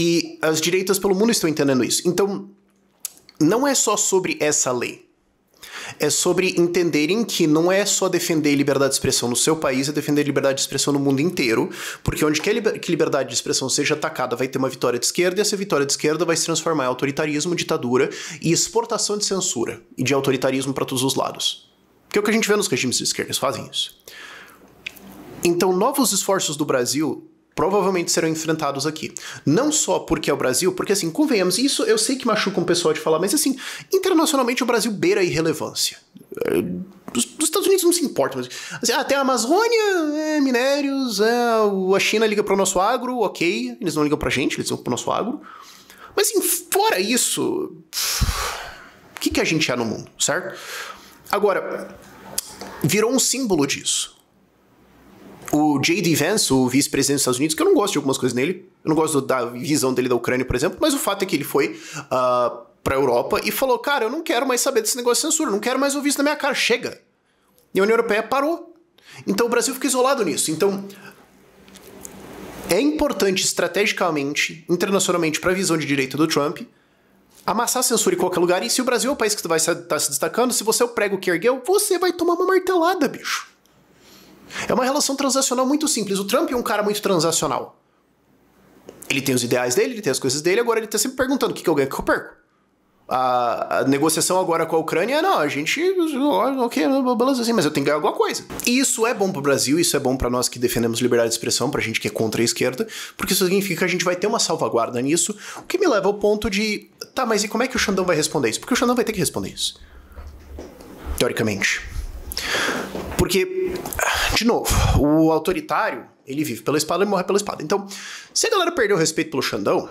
E as direitas pelo mundo estão entendendo isso. Então, não é só sobre essa lei. É sobre entenderem que não é só defender liberdade de expressão no seu país, é defender liberdade de expressão no mundo inteiro, porque onde quer que liberdade de expressão seja atacada vai ter uma vitória de esquerda, e essa vitória de esquerda vai se transformar em autoritarismo, ditadura e exportação de censura e de autoritarismo para todos os lados. Que é o que a gente vê nos regimes de esquerda, eles fazem isso. Então, novos esforços do Brasil provavelmente serão enfrentados aqui. Não só porque é o Brasil, porque assim, convenhamos, isso eu sei que machuca um pessoal de falar, mas assim, internacionalmente o Brasil beira a irrelevância. Os Estados Unidos não se importam. Mas, assim, tem a Amazônia, minérios, a China liga pro nosso agro, ok, eles não ligam pra gente, eles ligam pro nosso agro. Mas assim, fora isso, o que a gente é no mundo, certo? Agora, virou um símbolo disso. O J.D. Vance, o vice-presidente dos Estados Unidos, que eu não gosto de algumas coisas nele, eu não gosto da visão dele da Ucrânia, por exemplo, mas o fato é que ele foi pra Europa e falou, cara, eu não quero mais saber desse negócio de censura, não quero mais ouvir isso na minha cara, chega. E a União Europeia parou. Então o Brasil fica isolado nisso. Então, é importante estrategicamente, internacionalmente, para a visão de direita do Trump, amassar a censura em qualquer lugar, e se o Brasil é o país que vai estar se destacando, se você é o prego que ergueu, você vai tomar uma martelada, bicho. É uma relação transacional muito simples. O Trump é um cara muito transacional. Ele tem os ideais dele, ele tem as coisas dele, agora ele tá sempre perguntando o que eu ganho, o que eu perco. A negociação agora com a Ucrânia, não, a gente, ok, beleza assim, mas eu tenho que ganhar alguma coisa. E isso é bom pro Brasil, isso é bom pra nós que defendemos liberdade de expressão, pra gente que é contra a esquerda, porque isso significa que a gente vai ter uma salvaguarda nisso, o que me leva ao ponto de, tá, mas e como é que o Xandão vai responder isso? Porque o Xandão vai ter que responder isso. Teoricamente. Porque, de novo, o autoritário, ele vive pela espada e morre pela espada. Então, se a galera perdeu o respeito pelo Xandão,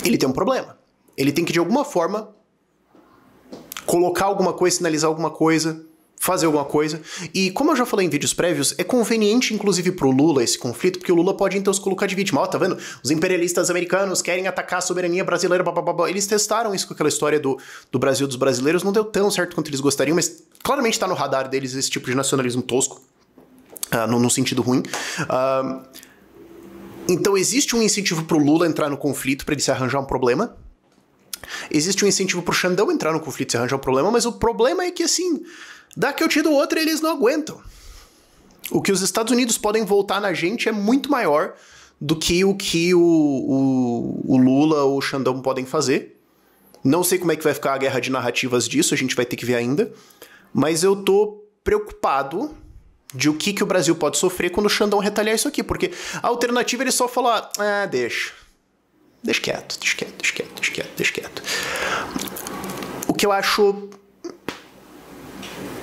ele tem um problema. Ele tem que, de alguma forma, colocar alguma coisa, sinalizar alguma coisa, fazer alguma coisa. E, como eu já falei em vídeos prévios, é conveniente, inclusive, pro Lula esse conflito, porque o Lula pode, então, se colocar de vítima. Ó, tá vendo? Os imperialistas americanos querem atacar a soberania brasileira, blá. Eles testaram isso com aquela história do Brasil dos brasileiros, não deu tão certo quanto eles gostariam, mas claramente tá no radar deles esse tipo de nacionalismo tosco, no sentido ruim. Então, existe um incentivo pro Lula entrar no conflito pra ele se arranjar um problema. Existe um incentivo pro Xandão entrar no conflito e se arranjar um problema, mas o problema é que, assim, daqui eu tiro outra, eles não aguentam. O que os Estados Unidos podem voltar na gente é muito maior do que o Lula ou o Xandão podem fazer. Não sei como é que vai ficar a guerra de narrativas disso, a gente vai ter que ver ainda. Mas eu tô preocupado de o que o Brasil pode sofrer quando o Xandão retaliar isso aqui. Porque a alternativa é ele só falar, deixa quieto. O que eu acho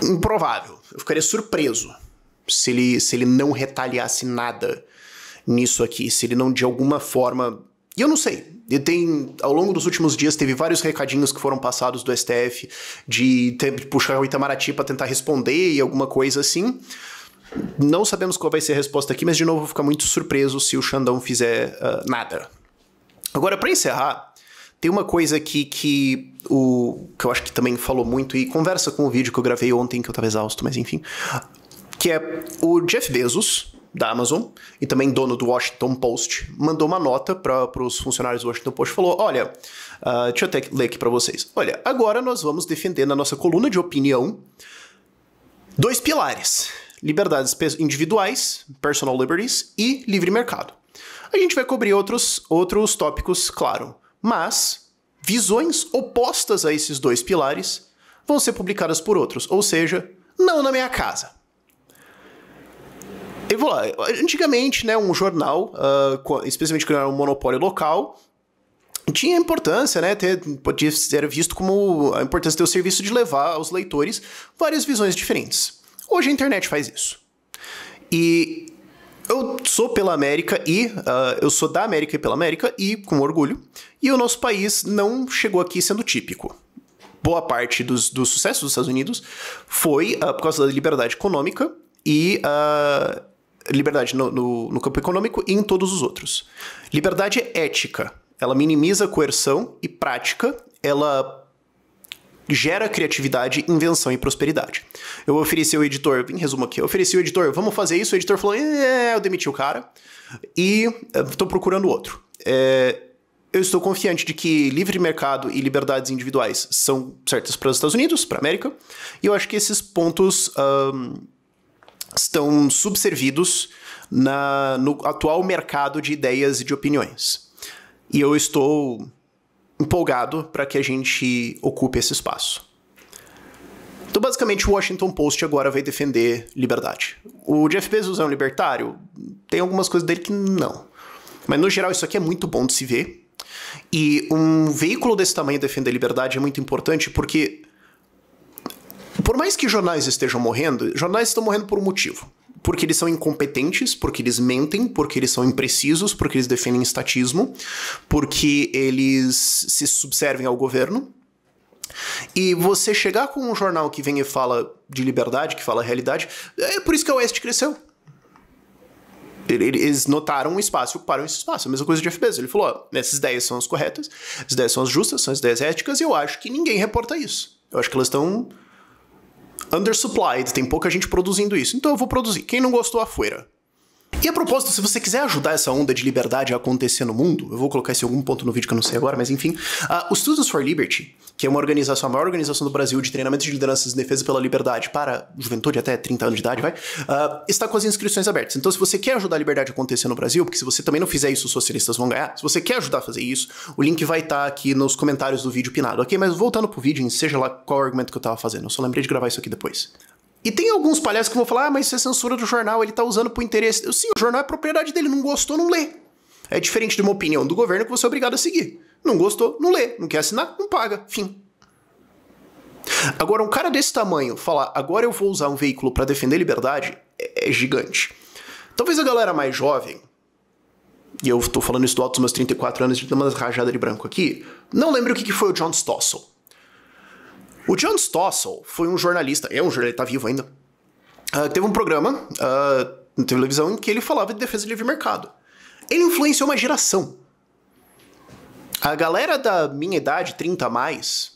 improvável. Eu ficaria surpreso se ele não retaliasse nada nisso aqui, se ele não de alguma forma... E eu não sei, ao longo dos últimos dias teve vários recadinhos que foram passados do STF de puxar o Itamaraty para tentar responder e alguma coisa assim. Não sabemos qual vai ser a resposta aqui, mas de novo vou ficar muito surpreso se o Xandão fizer nada. Agora, para encerrar, tem uma coisa aqui que eu acho que também falou muito e conversa com o vídeo que eu gravei ontem, que eu tava exausto, mas enfim, que é o Jeff Bezos, da Amazon, e também dono do Washington Post, mandou uma nota para os funcionários do Washington Post e falou, olha, deixa eu até ler aqui para vocês. Olha, agora nós vamos defender na nossa coluna de opinião 2 pilares, liberdades individuais, personal liberties, e livre mercado. A gente vai cobrir outros tópicos, claro, mas visões opostas a esses 2 pilares vão ser publicadas por outros, ou seja, não na minha casa. Eu vou lá, antigamente, né, um jornal, especialmente quando era um monopólio local, tinha importância, né, podia ser visto como a importância de ter o serviço de levar aos leitores várias visões diferentes. Hoje a internet faz isso. E eu sou pela América e eu sou da América e pela América e com orgulho, e o nosso país não chegou aqui sendo típico. Boa parte do sucesso dos Estados Unidos foi por causa da liberdade econômica e liberdade no campo econômico e em todos os outros. Liberdade ética, ela minimiza a coerção, e prática, ela gera criatividade, invenção e prosperidade. Eu ofereci ao editor, em resumo aqui, eu ofereci ao editor, vamos fazer isso, o editor falou, eu demiti o cara e estou procurando outro. Eu estou confiante de que livre mercado e liberdades individuais são certas para os Estados Unidos, para a América, e eu acho que esses pontos estão subservidos no atual mercado de ideias e de opiniões. E eu estou empolgado para que a gente ocupe esse espaço. Então, basicamente, o Washington Post agora vai defender liberdade. O Jeff Bezos é um libertário? Tem algumas coisas dele que não. Mas, no geral, isso aqui é muito bom de se ver. E um veículo desse tamanho defender liberdade é muito importante porque, por mais que jornais estejam morrendo, jornais estão morrendo por um motivo. Porque eles são incompetentes, porque eles mentem, porque eles são imprecisos, porque eles defendem estatismo, porque eles se subservem ao governo. E você chegar com um jornal que vem e fala de liberdade, que fala a realidade, é por isso que a Oeste cresceu. Eles notaram um espaço e ocuparam esse espaço. A mesma coisa do Jeff Bezos. Ele falou, essas ideias são as corretas, as ideias são as justas, são as ideias éticas, e eu acho que ninguém reporta isso. Eu acho que elas estão undersupplied, tem pouca gente produzindo isso. Então eu vou produzir. Quem não gostou, afuera. E a propósito, se você quiser ajudar essa onda de liberdade a acontecer no mundo, eu vou colocar esse algum ponto no vídeo que eu não sei agora, mas enfim, o Students for Liberty, que é uma organização, a maior organização do Brasil de treinamento de lideranças em defesa pela liberdade para juventude até 30 anos de idade, está com as inscrições abertas. Então, se você quer ajudar a liberdade a acontecer no Brasil, porque se você também não fizer isso, os socialistas vão ganhar, se você quer ajudar a fazer isso, o link vai estar aqui nos comentários do vídeo pinado, ok? Mas voltando pro vídeo, seja lá qual argumento que eu tava fazendo, eu só lembrei de gravar isso aqui depois. E tem alguns palhaços que vão falar, mas isso é censura do jornal, ele tá usando pro interesse. Sim, o jornal é propriedade dele, não gostou, não lê. É diferente de uma opinião do governo que você é obrigado a seguir. Não gostou, não lê. Não quer assinar, não paga. Fim. Agora, um cara desse tamanho falar, agora eu vou usar um veículo pra defender liberdade, é gigante. Talvez a galera mais jovem, e eu tô falando isso do alto dos meus 34 anos, de dar uma rajada de branco aqui, não lembro o que foi o John Stossel. O John Stossel foi um jornalista, ele tá vivo ainda, teve um programa na televisão em que ele falava de defesa do livre mercado. Ele influenciou uma geração. A galera da minha idade, 30 a mais,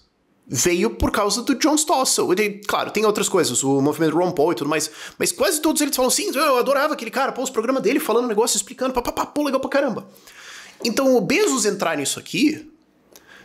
veio por causa do John Stossel. Claro, tem outras coisas, o movimento Ron Paul e tudo mais, mas quase todos eles falam assim, eu adorava aquele cara, os programas dele falando negócio, explicando, legal pra caramba. Então o Bezos entrar nisso aqui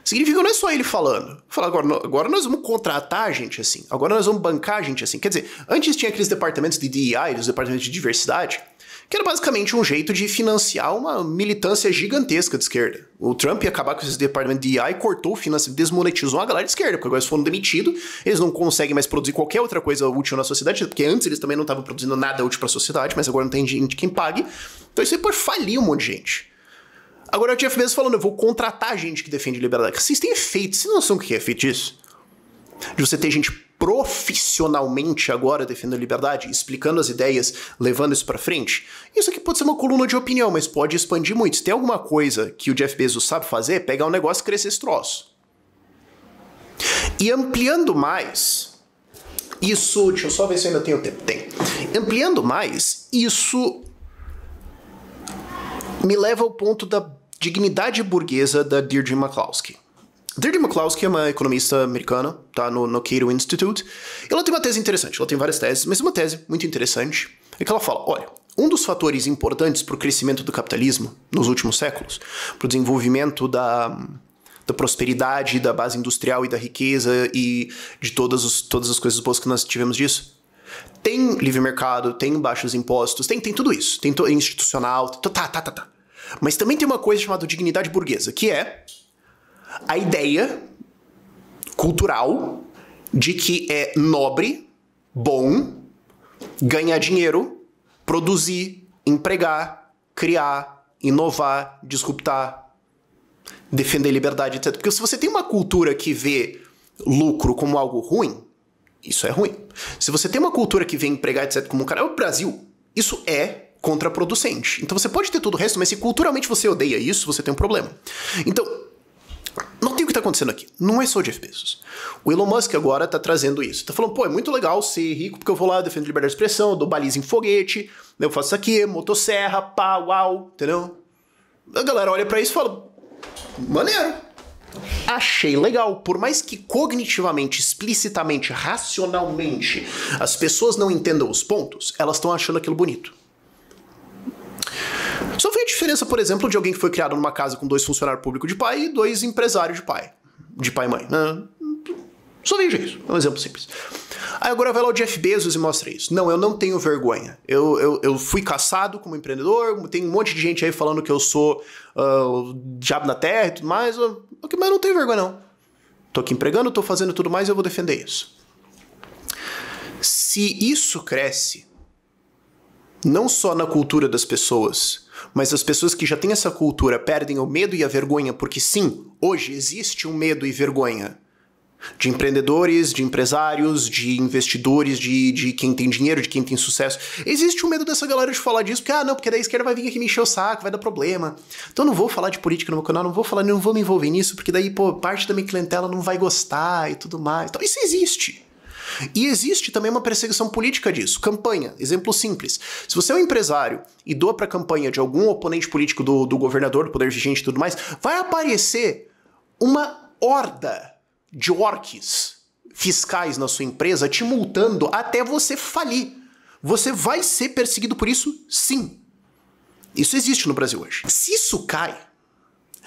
significa que não é só ele falando. Fala, agora nós vamos contratar gente assim. Agora nós vamos bancar gente assim. Quer dizer, antes tinha aqueles departamentos de DEI, os departamentos de diversidade, que era basicamente um jeito de financiar uma militância gigantesca de esquerda. O Trump ia acabar com esses departamentos de DEI, cortou o financiamento, desmonetizou a galera de esquerda, porque agora eles foram demitidos, eles não conseguem mais produzir qualquer outra coisa útil na sociedade, porque antes eles também não estavam produzindo nada útil para a sociedade, mas agora não tem gente quem pague. Então isso aí pode falir um monte de gente. Agora o Jeff Bezos falando, eu vou contratar gente que defende liberdade. Vocês têm efeito, vocês não são o que é efeito disso? De você ter gente profissionalmente agora defendendo a liberdade, explicando as ideias, levando isso pra frente. Isso aqui pode ser uma coluna de opinião, mas pode expandir muito. Se tem alguma coisa que o Jeff Bezos sabe fazer, é pegar um negócio e crescer esse troço. E ampliando mais, isso... Deixa eu só ver se eu ainda tenho tempo. Tem. Ampliando mais, isso me leva ao ponto da dignidade burguesa da Deirdre McCloskey. Deirdre McCloskey é uma economista americana, tá no Cato Institute. Ela tem uma tese interessante, ela tem várias teses, mas uma tese muito interessante é que ela fala, olha, um dos fatores importantes para o crescimento do capitalismo nos últimos séculos, para o desenvolvimento da prosperidade, da base industrial e da riqueza e de todas as coisas boas que nós tivemos disso, tem livre mercado, tem baixos impostos, tem tudo isso, tem institucional, tá. Mas também tem uma coisa chamada dignidade burguesa, que é a ideia cultural de que é nobre, bom, ganhar dinheiro, produzir, empregar, criar, inovar, disruptar, defender liberdade, etc. Porque se você tem uma cultura que vê lucro como algo ruim, isso é ruim. Se você tem uma cultura que vê empregar, etc., como um cara, é o Brasil, isso é contraproducente. Então você pode ter todo o resto, mas se culturalmente você odeia isso, você tem um problema. Então, não tem o que tá acontecendo aqui. Não é só o Jeff Bezos. O Elon Musk agora tá trazendo isso. Tá falando, pô, é muito legal ser rico porque eu vou lá, defendo liberdade de expressão, eu dou baliza em foguete, eu faço isso aqui, motosserra, pá, uau, entendeu? A galera olha pra isso e fala, maneiro. Achei legal. Por mais que cognitivamente, explicitamente, racionalmente, as pessoas não entendam os pontos, elas estão achando aquilo bonito. Só vê a diferença, por exemplo, de alguém que foi criado numa casa com 2 funcionários públicos de pai e 2 empresários de pai e mãe. Só veja isso, é um exemplo simples. Aí agora vai lá o Jeff Bezos e mostra isso. Não, eu não tenho vergonha. Eu fui caçado como empreendedor, tem um monte de gente aí falando que eu sou o diabo na terra e tudo mais, mas eu não tenho vergonha não. Tô aqui empregando, tô fazendo tudo mais e eu vou defender isso. Se isso cresce, não só na cultura das pessoas, mas as pessoas que já têm essa cultura perdem o medo e a vergonha, porque sim, hoje existe um medo e vergonha de empreendedores, de empresários, de investidores, de quem tem dinheiro, de quem tem sucesso. Existe um medo dessa galera de falar disso, porque daí a esquerda vai vir aqui me encher o saco, vai dar problema. Então eu não vou falar de política no meu canal, não vou me envolver nisso, porque daí, parte da minha clientela não vai gostar e tudo mais. Então isso existe. E existe também uma perseguição política disso. Campanha, exemplo simples. Se você é um empresário e doa pra campanha de algum oponente político do governador, do poder vigente e tudo mais, vai aparecer uma horda de orques fiscais na sua empresa te multando até você falir. Você vai ser perseguido por isso? Sim. Isso existe no Brasil hoje. Se isso cai,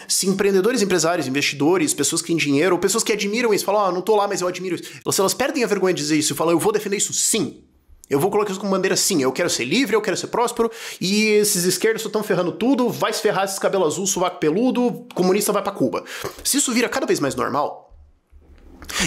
se empreendedores, empresários, investidores, pessoas que têm dinheiro, ou pessoas que admiram isso, falam, não tô lá, mas eu admiro isso. Se elas perdem a vergonha de dizer isso e falam, eu vou defender isso, sim. Eu vou colocar isso como bandeira, sim. Eu quero ser livre, eu quero ser próspero, e esses esquerdos só estão ferrando tudo, vai se ferrar esses cabelos azul, sovaco peludo, comunista vai pra Cuba. Se isso vira cada vez mais normal,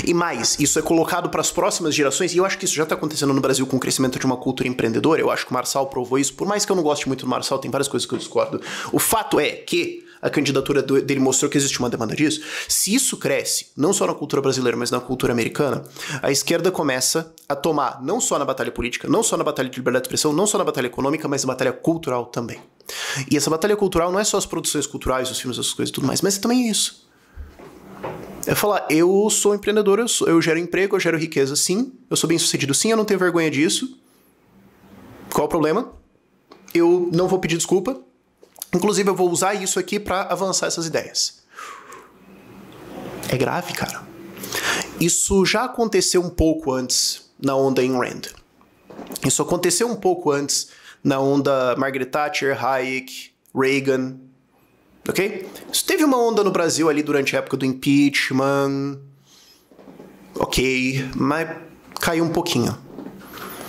e mais, isso é colocado para as próximas gerações, e eu acho que isso já está acontecendo no Brasil com o crescimento de uma cultura empreendedora, eu acho que o Marçal provou isso, por mais que eu não goste muito do Marçal, tem várias coisas que eu discordo. O fato é que a candidatura dele mostrou que existe uma demanda disso. Se isso cresce, não só na cultura brasileira, mas na cultura americana, a esquerda começa a tomar, não só na batalha política, não só na batalha de liberdade de expressão, não só na batalha econômica, mas na batalha cultural também. E essa batalha cultural não é só as produções culturais, os filmes, essas coisas e tudo mais, mas também isso. É falar, eu sou empreendedor, eu gero emprego, eu gero riqueza, sim. Eu sou bem sucedido, sim, eu não tenho vergonha disso. Qual o problema? Eu não vou pedir desculpa. Inclusive, eu vou usar isso aqui para avançar essas ideias. É grave, cara. Isso já aconteceu um pouco antes na onda Ayn Rand. Isso aconteceu um pouco antes na onda Margaret Thatcher, Hayek, Reagan. Ok? Isso teve uma onda no Brasil ali durante a época do impeachment. Ok, mas caiu um pouquinho.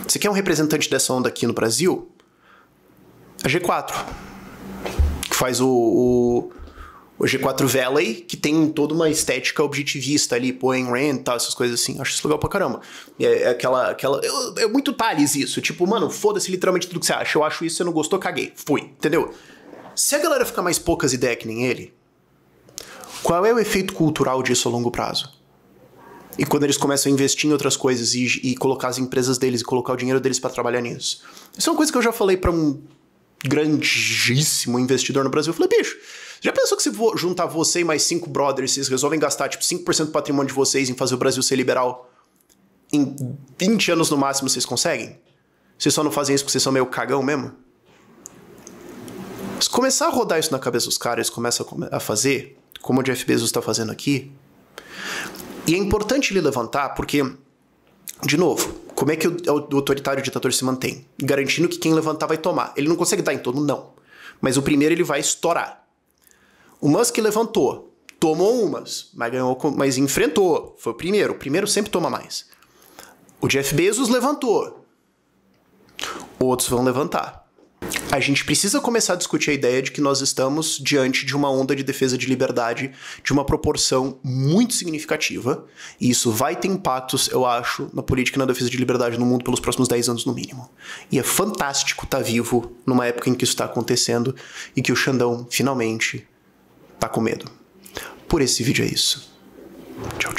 Você quer um representante dessa onda aqui no Brasil? A G4. Que faz o G4 Valley, que tem toda uma estética objetivista ali, pô, Ayn Rand e tal, essas coisas assim. Acho isso legal pra caramba. É muito Tales isso. Tipo, mano, foda-se literalmente tudo que você acha. Eu acho isso, você não gostou, caguei. Fui. Entendeu? Se a galera ficar mais poucas ideias que nem ele, qual é o efeito cultural disso a longo prazo? E quando eles começam a investir em outras coisas e colocar as empresas deles e colocar o dinheiro deles pra trabalhar nisso? Isso é uma coisa que eu já falei pra um grandíssimo investidor no Brasil. Eu falei, bicho, já pensou que se juntar você e mais 5 brothers, vocês resolvem gastar tipo 5% do patrimônio de vocês em fazer o Brasil ser liberal? Em 20 anos no máximo vocês conseguem? Vocês só não fazem isso porque vocês são meio cagão mesmo? Se começar a rodar isso na cabeça dos caras, começa a fazer, como o Jeff Bezos está fazendo aqui, e é importante ele levantar porque, de novo, como é que o autoritário ditador se mantém? Garantindo que quem levantar vai tomar. Ele não consegue dar em todo, não. Mas o primeiro ele vai estourar. O Musk levantou, tomou umas, mas enfrentou. Foi o primeiro. O primeiro sempre toma mais. O Jeff Bezos levantou. Outros vão levantar. A gente precisa começar a discutir a ideia de que nós estamos diante de uma onda de defesa de liberdade de uma proporção muito significativa, e isso vai ter impactos, eu acho, na política e na defesa de liberdade no mundo pelos próximos 10 anos no mínimo. E é fantástico estar vivo numa época em que isso está acontecendo e que o Xandão, finalmente, tá com medo. Por esse vídeo é isso. Tchau.